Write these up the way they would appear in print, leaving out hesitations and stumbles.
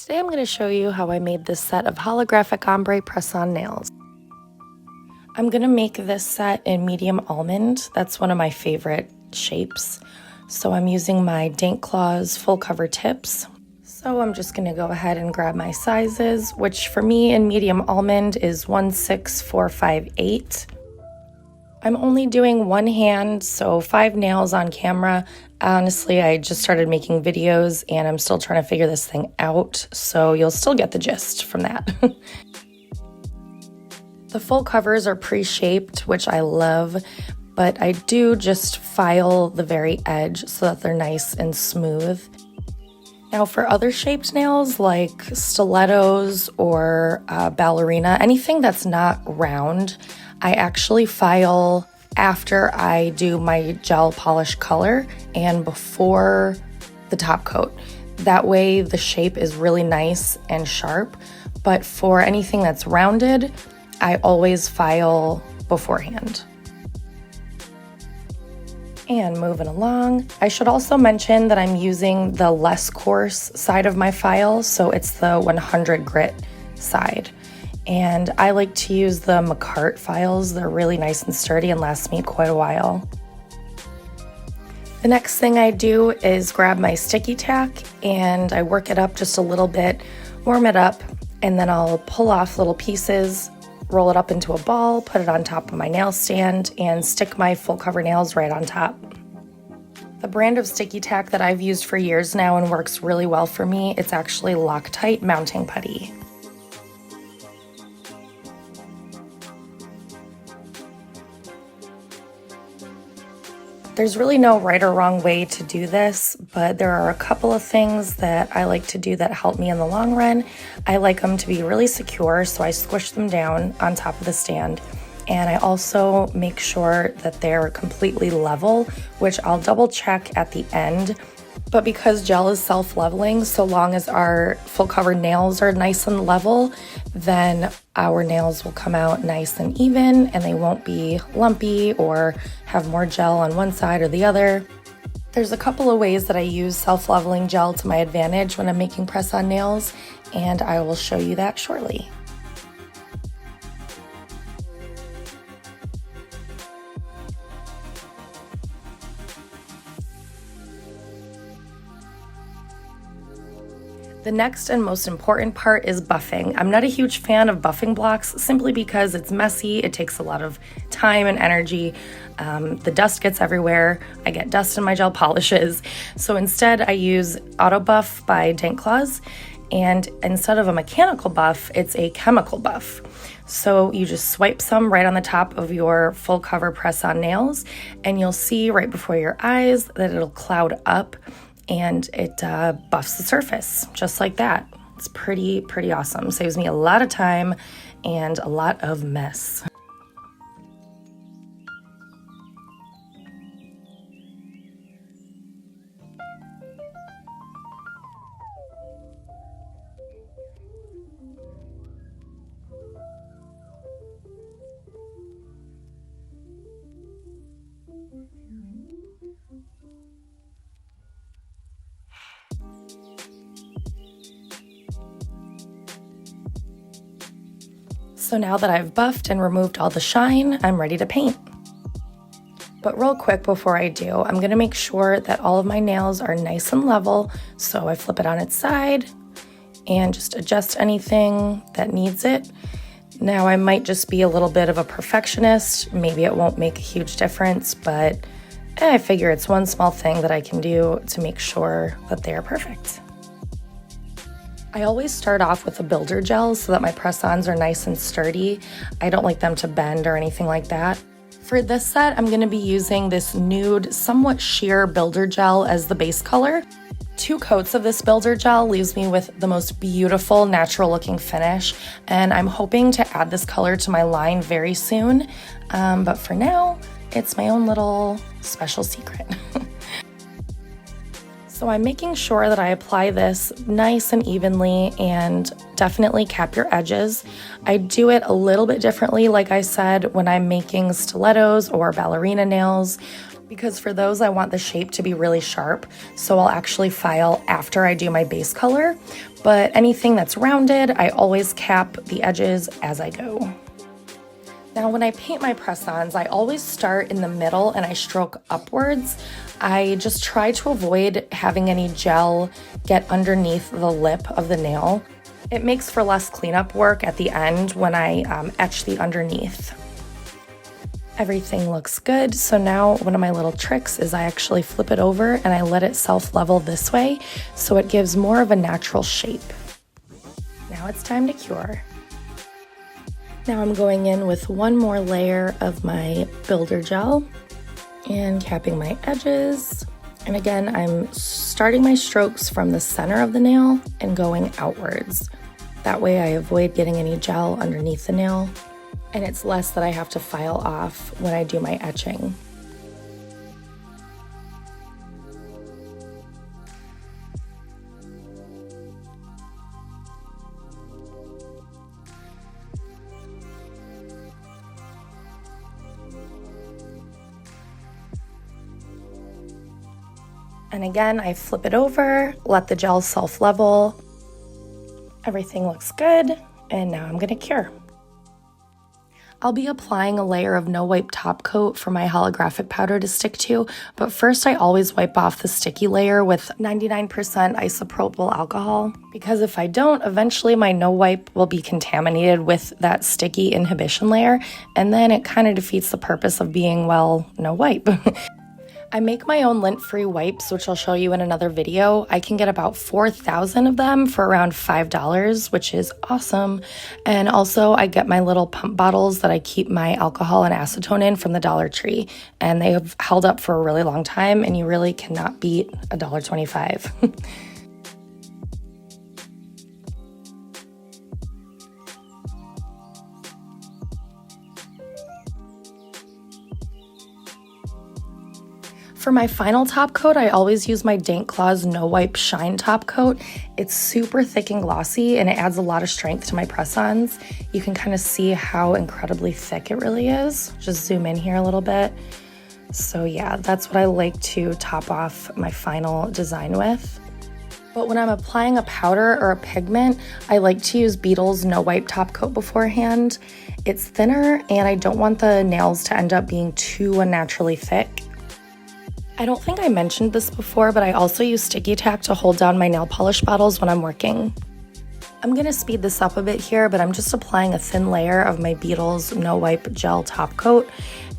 Today I'm going to show you how I made this set of holographic ombre press-on nails. I'm going to make this set in medium almond. That's one of my favorite shapes. So I'm using my Dank Claws full cover tips. So I'm just going to go ahead and grab my sizes, which for me in medium almond is 16458. I'm only doing one hand, so 5 nails on camera. Honestly, I just started making videos and I'm still trying to figure this thing out, so you'll still get the gist from that. The full covers are pre-shaped, which I love, but I do just file the very edge so that they're nice and smooth. Now for other shaped nails like stilettos or ballerina, anything that's not round, I actually file after I do my gel polish color and before the top coat. That way the shape is really nice and sharp, but for anything that's rounded, I always file beforehand. And moving along, I should also mention that I'm using the less coarse side of my file, so it's the 100 grit side. And I like to use the McCart files. They're really nice and sturdy and last me quite a while. The next thing I do is grab my sticky tack and I work it up just a little bit, warm it up, and then I'll pull off little pieces, roll it up into a ball, put it on top of my nail stand, and stick my full cover nails right on top. The brand of sticky tack that I've used for years now and works really well for me, it's actually Loctite mounting putty. There's really no right or wrong way to do this, but there are a couple of things that I like to do that help me in the long run. I like them to be really secure, so I squish them down on top of the stand. And I also make sure that they're completely level, which I'll double check at the end. But because gel is self-leveling, so long as our full cover nails are nice and level, then our nails will come out nice and even and they won't be lumpy or have more gel on one side or the other. There's a couple of ways that I use self-leveling gel to my advantage when I'm making press-on nails, and I will show you that shortly. The next and most important part is buffing. I'm not a huge fan of buffing blocks simply because it's messy, it takes a lot of time and energy, the dust gets everywhere, I get dust in my gel polishes. So instead I use Autobuff by Dank Claws, and instead of a mechanical buff, it's a chemical buff. So you just swipe some right on the top of your full cover press-on nails, and you'll see right before your eyes that it'll cloud up and it buffs the surface just like that. It's pretty awesome. Saves me a lot of time and a lot of mess. So now that I've buffed and removed all the shine, I'm ready to paint. But real quick before I do, I'm gonna make sure that all of my nails are nice and level, so I flip it on its side and just adjust anything that needs it. Now I might just be a little bit of a perfectionist, maybe it won't make a huge difference, but I figure it's one small thing that I can do to make sure that they are perfect. I always start off with a builder gel so that my press-ons are nice and sturdy. I don't like them to bend or anything like that. For this set, I'm gonna be using this nude, somewhat sheer builder gel as the base color. 2 coats of this builder gel leaves me with the most beautiful, natural looking finish, and I'm hoping to add this color to my line very soon. But for now, it's my own little special secret. So I'm making sure that I apply this nice and evenly and definitely cap your edges. I do it a little bit differently, like I said, when I'm making stilettos or ballerina nails, because for those I want the shape to be really sharp, so I'll actually file after I do my base color. but anything that's rounded, I always cap the edges as I go. Now, when I paint my press-ons, I always start in the middle and I stroke upwards. I just try to avoid having any gel get underneath the lip of the nail. It makes for less cleanup work at the end when I etch the underneath. Everything looks good, so now one of my little tricks is I actually flip it over and I let it self-level this way, so it gives more of a natural shape. Now it's time to cure. Now I'm going in with one more layer of my builder gel and capping my edges. And again, I'm starting my strokes from the center of the nail and going outwards. That way I avoid getting any gel underneath the nail, and it's less that I have to file off when I do my etching. And again, I flip it over, let the gel self-level. Everything looks good, and now I'm gonna cure. I'll be applying a layer of no-wipe top coat for my holographic powder to stick to, but first I always wipe off the sticky layer with 99% isopropyl alcohol, because if I don't, eventually my no-wipe will be contaminated with that sticky inhibition layer, and then it kind of defeats the purpose of being, well, no-wipe. I make my own lint-free wipes, which I'll show you in another video. I can get about 4,000 of them for around $5, which is awesome. And also I get my little pump bottles that I keep my alcohol and acetone in from the Dollar Tree. And they have held up for a really long time, and you really cannot beat $1.25. For my final top coat, I always use my Dank Claws No Wipe Shine Top Coat. It's super thick and glossy, and it adds a lot of strength to my press-ons. You can kind of see how incredibly thick it really is. Just zoom in here a little bit. So yeah, that's what I like to top off my final design with. But when I'm applying a powder or a pigment, I like to use Beetles No Wipe Top Coat beforehand. It's thinner, and I don't want the nails to end up being too unnaturally thick. I don't think I mentioned this before, but I also use sticky tack to hold down my nail polish bottles when I'm working. I'm gonna speed this up a bit here, but I'm just applying a thin layer of my Beetles No Wipe Gel Top Coat,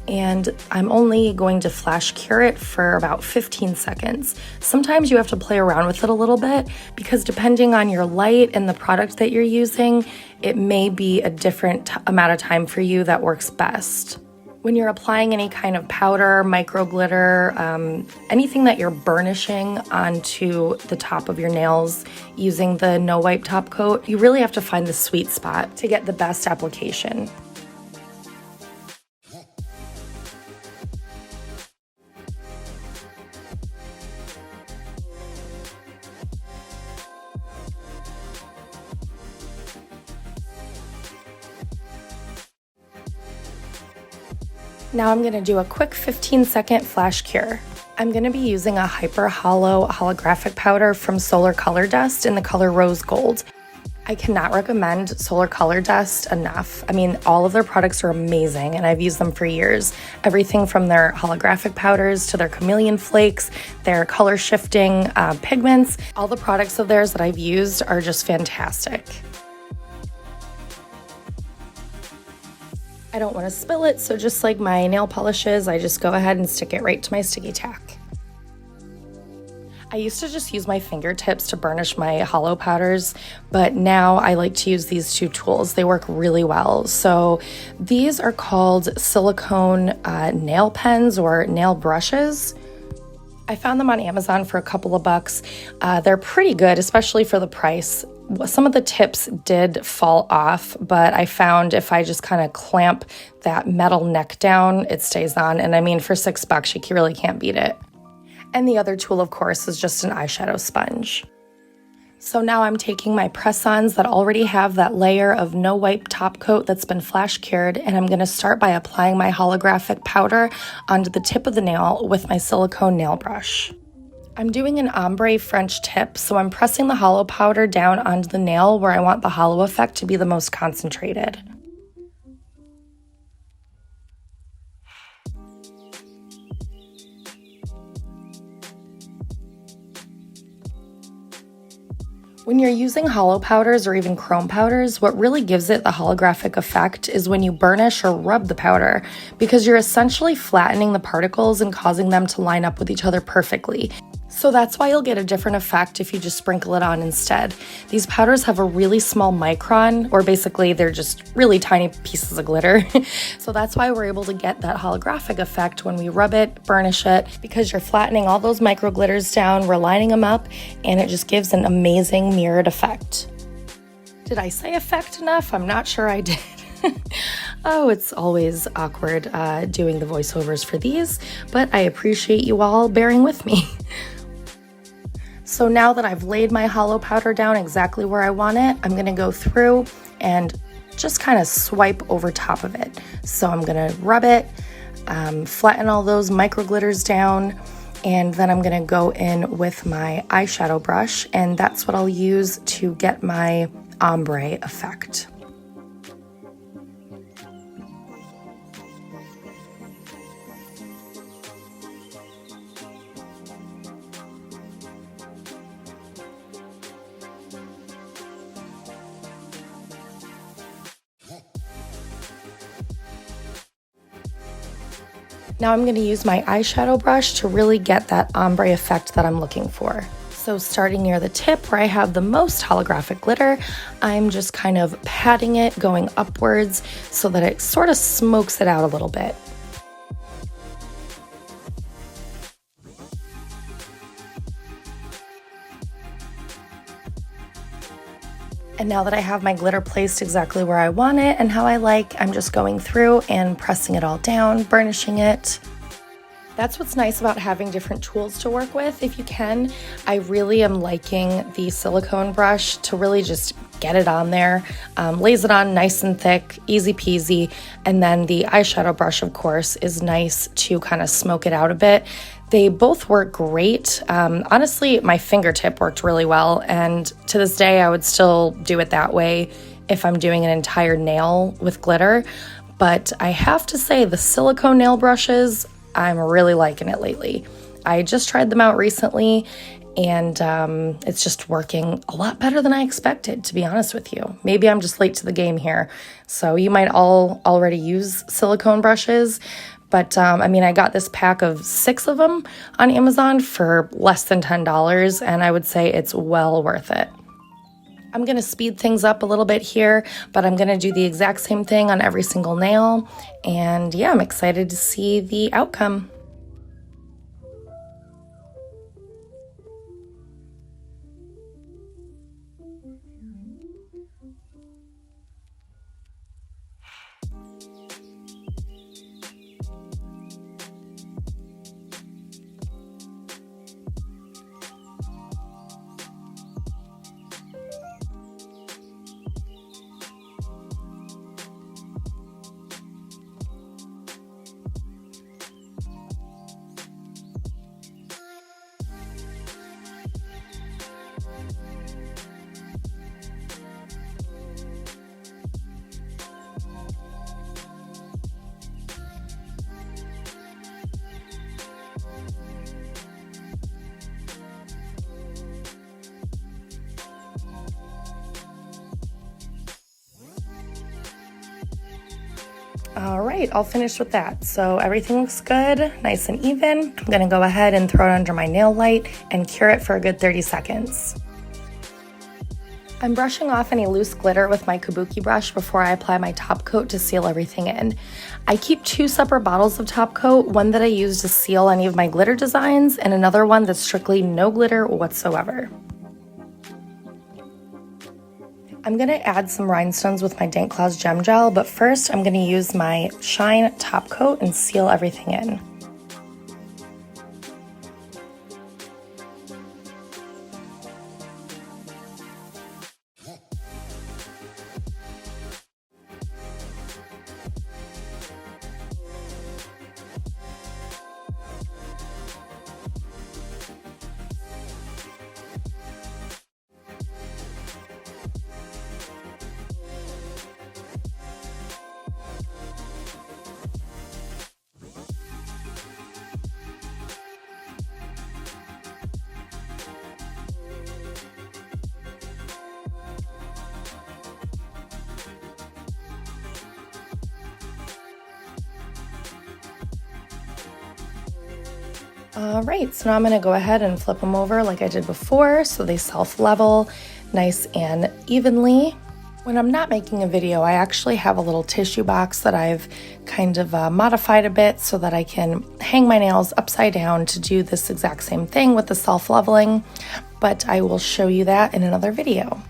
and I'm only going to flash cure it for about 15 seconds. Sometimes you have to play around with it a little bit, because depending on your light and the product that you're using, it may be a different amount of time for you that works best. When you're applying any kind of powder, micro glitter, anything that you're burnishing onto the top of your nails using the No Wipe Top Coat, you really have to find the sweet spot to get the best application. Now I'm gonna do a quick 15-second flash cure. I'm gonna be using a Hyper Holo holographic powder from Solar Color Dust in the color Rose Gold. I cannot recommend Solar Color Dust enough. I mean, all of their products are amazing, and I've used them for years. Everything from their holographic powders to their chameleon flakes, their color shifting pigments. All the products of theirs that I've used are just fantastic. I don't want to spill it, so just like my nail polishes, I just go ahead and stick it right to my sticky tack. I used to just use my fingertips to burnish my holo powders, but now I like to use these two tools. They work really well. So these are called silicone nail pens or nail brushes. I found them on Amazon for a couple of bucks. They're pretty good, especially for the price. Some of the tips did fall off, but I found if I just kind of clamp that metal neck down, it stays on. And I mean, for $6, you really can't beat it. And the other tool, of course, is just an eyeshadow sponge. So now I'm taking my press-ons that already have that layer of no wipe top coat that's been flash cured, and I'm gonna start by applying my holographic powder onto the tip of the nail with my silicone nail brush. I'm doing an ombre French tip, so I'm pressing the holo powder down onto the nail where I want the holo effect to be the most concentrated. When you're using holo powders or even chrome powders, what really gives it the holographic effect is when you burnish or rub the powder, because you're essentially flattening the particles and causing them to line up with each other perfectly. So that's why you'll get a different effect if you just sprinkle it on instead. These powders have a really small micron, or basically they're just really tiny pieces of glitter. So that's why we're able to get that holographic effect when we rub it, burnish it, because you're flattening all those micro glitters down, we're lining them up, and it just gives an amazing mirrored effect. Did I say effect enough? I'm not sure I did. Oh, it's always awkward doing the voiceovers for these, but I appreciate you all bearing with me. So now that I've laid my holo powder down exactly where I want it, I'm gonna go through and just kind of swipe over top of it. So I'm gonna rub it, flatten all those micro glitters down, and then I'm gonna go in with my eyeshadow brush, and that's what I'll use to get my ombre effect. Now I'm going to use my eyeshadow brush to really get that ombre effect that I'm looking for. So starting near the tip where I have the most holographic glitter, I'm just kind of patting it, going upwards so that it sort of smokes it out a little bit. And now that I have my glitter placed exactly where I want it and how I like, I'm just going through and pressing it all down, burnishing it. That's what's nice about having different tools to work with. If you can, I really am liking the silicone brush to really just get it on there. Lays it on nice and thick, easy peasy. And then the eyeshadow brush, of course, is nice to kind of smoke it out a bit. They both work great. Honestly, my fingertip worked really well, and to this day, I would still do it that way if I'm doing an entire nail with glitter. But I have to say, the silicone nail brushes, I'm really liking it lately. I just tried them out recently, and it's just working a lot better than I expected, to be honest with you. Maybe I'm just late to the game here. So you might all already use silicone brushes. But I mean, I got this pack of 6 of them on Amazon for less than $10, and I would say it's well worth it. I'm going to speed things up a little bit here, but I'm going to do the exact same thing on every single nail. And yeah, I'm excited to see the outcome. All right, all finished with that. So everything looks good, nice and even. I'm gonna go ahead and throw it under my nail light and cure it for a good 30 seconds. I'm brushing off any loose glitter with my kabuki brush before I apply my top coat to seal everything in. I keep 2 separate bottles of top coat, one that I use to seal any of my glitter designs and another one that's strictly no glitter whatsoever. I'm going to add some rhinestones with my Dank Claws Gem Gel, but first I'm going to use my Shine top coat and seal everything in. All right, so now I'm gonna go ahead and flip them over like I did before so they self-level nice and evenly. When I'm not making a video, I actually have a little tissue box that I've kind of modified a bit so that I can hang my nails upside down to do this exact same thing with the self-leveling, but I will show you that in another video.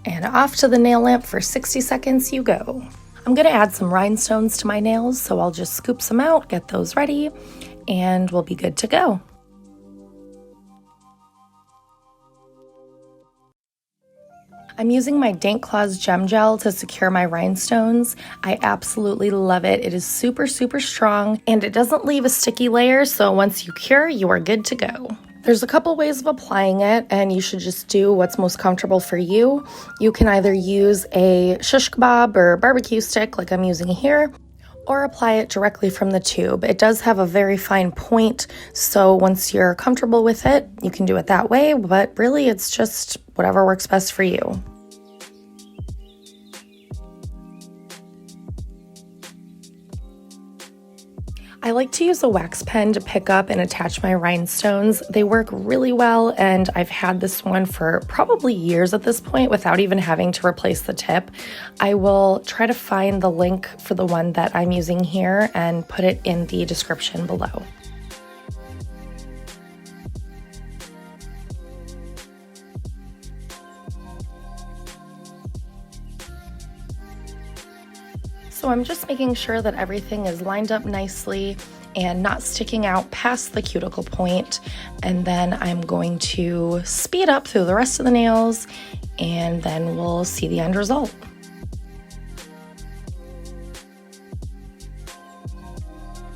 And off to the nail lamp for 60 seconds you go. I'm gonna add some rhinestones to my nails, so I'll just scoop some out, get those ready, and we'll be good to go. I'm using my Dank Claws Gem Gel to secure my rhinestones. I absolutely love it. It is super, super strong, and it doesn't leave a sticky layer, so once you cure, you are good to go. There's a couple ways of applying it, and you should just do what's most comfortable for you. You can either use a shish kebab or barbecue stick like I'm using here, or apply it directly from the tube. It does have a very fine point, so once you're comfortable with it, you can do it that way, but really it's just whatever works best for you. I like to use a wax pen to pick up and attach my rhinestones. They work really well, and I've had this one for probably years at this point without even having to replace the tip. I will try to find the link for the one that I'm using here and put it in the description below. So I'm just making sure that everything is lined up nicely and not sticking out past the cuticle point. And then I'm going to speed up through the rest of the nails, and then we'll see the end result.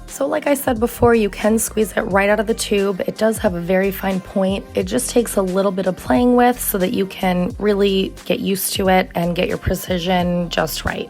So like I said before, you can squeeze it right out of the tube. It does have a very fine point. It just takes a little bit of playing with so that you can really get used to it and get your precision just right.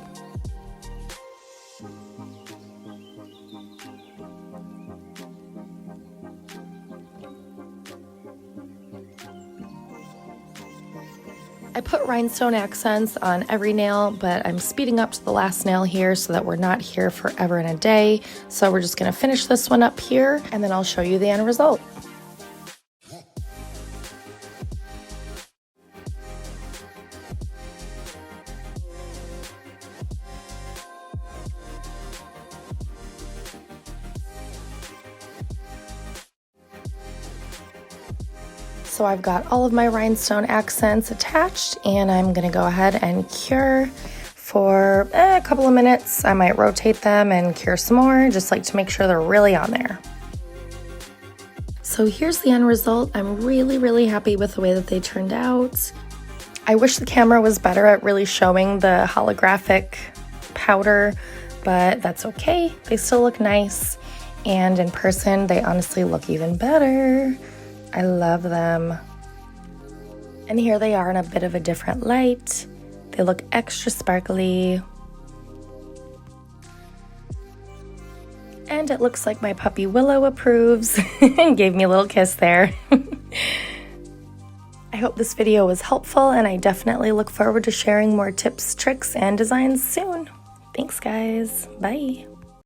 I put rhinestone accents on every nail, but I'm speeding up to the last nail here so that we're not here forever and a day. So we're just gonna finish this one up here, and then I'll show you the end result. So I've got all of my rhinestone accents attached, and I'm gonna go ahead and cure for a couple of minutes. I might rotate them and cure some more, just like to make sure they're really on there. So here's the end result. I'm really, really happy with the way that they turned out. I wish the camera was better at really showing the holographic powder, but that's okay. They still look nice, and in person, they honestly look even better. I love them. And here they are in a bit of a different light. They look extra sparkly. And it looks like my puppy Willow approves and gave me a little kiss there. I hope this video was helpful, and I definitely look forward to sharing more tips, tricks, and designs soon. Thanks, guys. Bye.